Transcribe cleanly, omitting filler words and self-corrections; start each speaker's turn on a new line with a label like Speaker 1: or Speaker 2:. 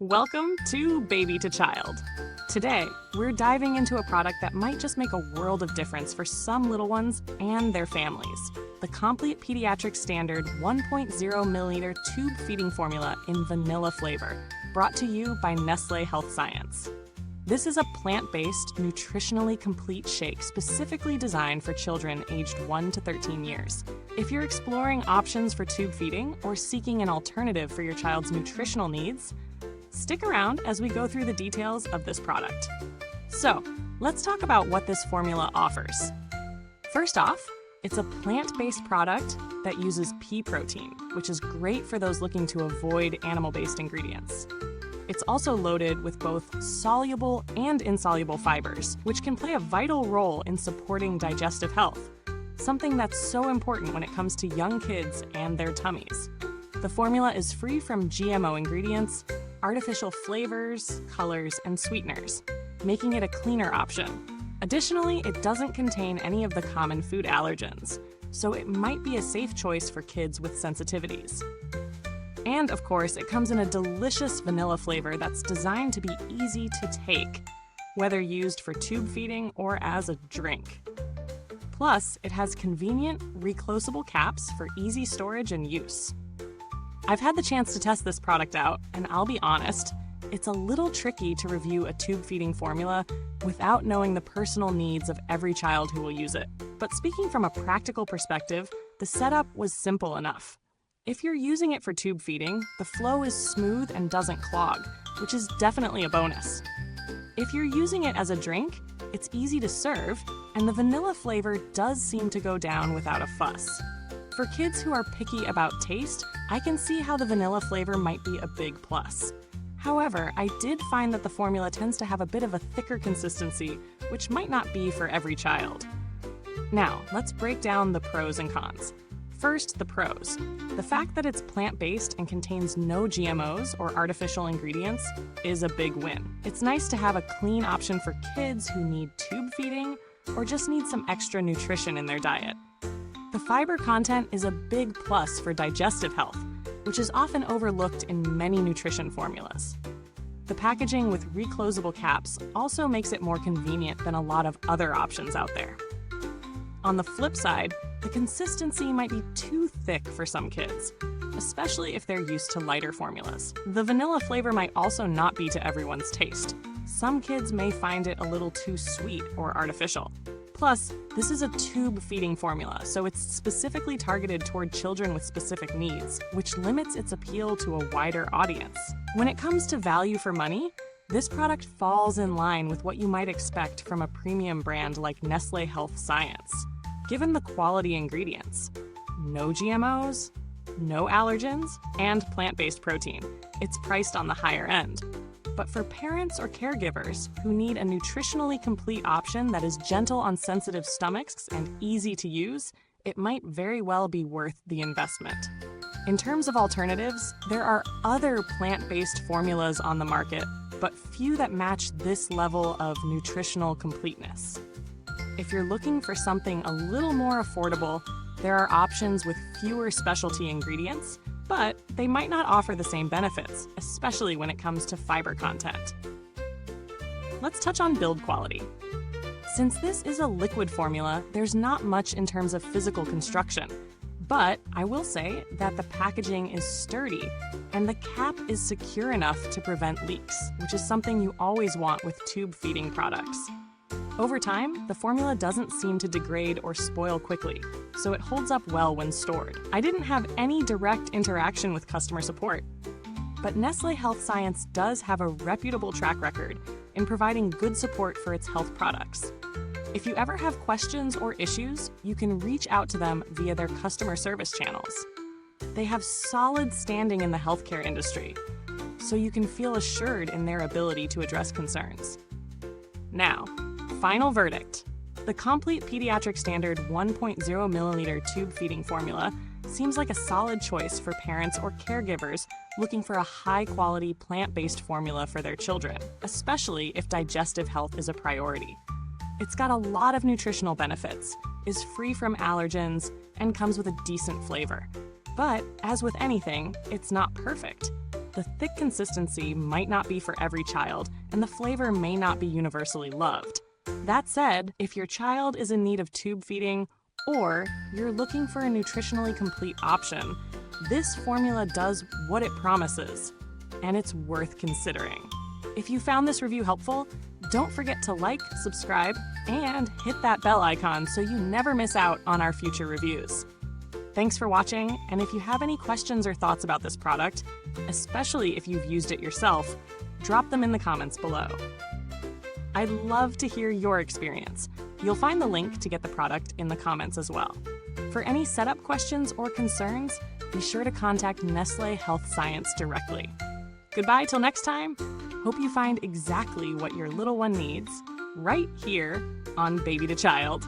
Speaker 1: Welcome to Baby to Child. Today, we're diving into a product that might just make a world of difference for some little ones and their families. The Compleat Pediatric Standard 1.0 milliliter tube feeding formula in vanilla flavor, brought to you by Nestlé Health Science. This is a plant-based, nutritionally complete shake specifically designed for children aged 1 to 13 years. If you're exploring options for tube feeding or seeking an alternative for your child's nutritional needs, stick around as we go through the details of this product. So, let's talk about what this formula offers. First off, it's a plant-based product that uses pea protein, which is great for those looking to avoid animal-based ingredients. It's also loaded with both soluble and insoluble fibers, which can play a vital role in supporting digestive health, something that's so important when it comes to young kids and their tummies. The formula is free from GMO ingredients, artificial flavors, colors, and sweeteners, making it a cleaner option. Additionally, it doesn't contain any of the common food allergens, so it might be a safe choice for kids with sensitivities. And of course, it comes in a delicious vanilla flavor that's designed to be easy to take, whether used for tube feeding or as a drink. Plus, it has convenient, reclosable caps for easy storage and use. I've had the chance to test this product out, and I'll be honest, it's a little tricky to review a tube feeding formula without knowing the personal needs of every child who will use it. But speaking from a practical perspective, the setup was simple enough. If you're using it for tube feeding, the flow is smooth and doesn't clog, which is definitely a bonus. If you're using it as a drink, it's easy to serve, and the vanilla flavor does seem to go down without a fuss. For kids who are picky about taste, I can see how the vanilla flavor might be a big plus. However, I did find that the formula tends to have a bit of a thicker consistency, which might not be for every child. Now, let's break down the pros and cons. First, the pros. The fact that it's plant-based and contains no GMOs or artificial ingredients is a big win. It's nice to have a clean option for kids who need tube feeding or just need some extra nutrition in their diet. The fiber content is a big plus for digestive health, which is often overlooked in many nutrition formulas. The packaging with reclosable caps also makes it more convenient than a lot of other options out there. On the flip side, the consistency might be too thick for some kids, especially if they're used to lighter formulas. The vanilla flavor might also not be to everyone's taste. Some kids may find it a little too sweet or artificial. Plus, this is a tube feeding formula, so it's specifically targeted toward children with specific needs, which limits its appeal to a wider audience. When it comes to value for money, this product falls in line with what you might expect from a premium brand like Nestlé Health Science. Given the quality ingredients, no GMOs, no allergens, and plant-based protein, it's priced on the higher end. But for parents or caregivers who need a nutritionally complete option that is gentle on sensitive stomachs and easy to use, it might very well be worth the investment. In terms of alternatives, there are other plant-based formulas on the market, but few that match this level of nutritional completeness. If you're looking for something a little more affordable, there are options with fewer specialty ingredients, but they might not offer the same benefits, especially when it comes to fiber content. Let's touch on build quality. Since this is a liquid formula, there's not much in terms of physical construction, but I will say that the packaging is sturdy and the cap is secure enough to prevent leaks, which is something you always want with tube feeding products. Over time, the formula doesn't seem to degrade or spoil quickly, so it holds up well when stored. I didn't have any direct interaction with customer support, but Nestlé Health Science does have a reputable track record in providing good support for its health products. If you ever have questions or issues, you can reach out to them via their customer service channels. They have solid standing in the healthcare industry, so you can feel assured in their ability to address concerns. Now, final verdict. The Compleat Pediatric Standard 1.0 milliliter tube feeding formula seems like a solid choice for parents or caregivers looking for a high-quality plant-based formula for their children, especially if digestive health is a priority. It's got a lot of nutritional benefits, is free from allergens, and comes with a decent flavor. But, as with anything, it's not perfect. The thick consistency might not be for every child, and the flavor may not be universally loved. That said, if your child is in need of tube feeding, or you're looking for a nutritionally complete option, this formula does what it promises, and it's worth considering. If you found this review helpful, don't forget to like, subscribe, and hit that bell icon so you never miss out on our future reviews. Thanks for watching, and if you have any questions or thoughts about this product, especially if you've used it yourself, drop them in the comments below. I'd love to hear your experience. You'll find the link to get the product in the comments as well. For any setup questions or concerns, be sure to contact Nestlé Health Science directly. Goodbye till next time. Hope you find exactly what your little one needs right here on Baby to Child.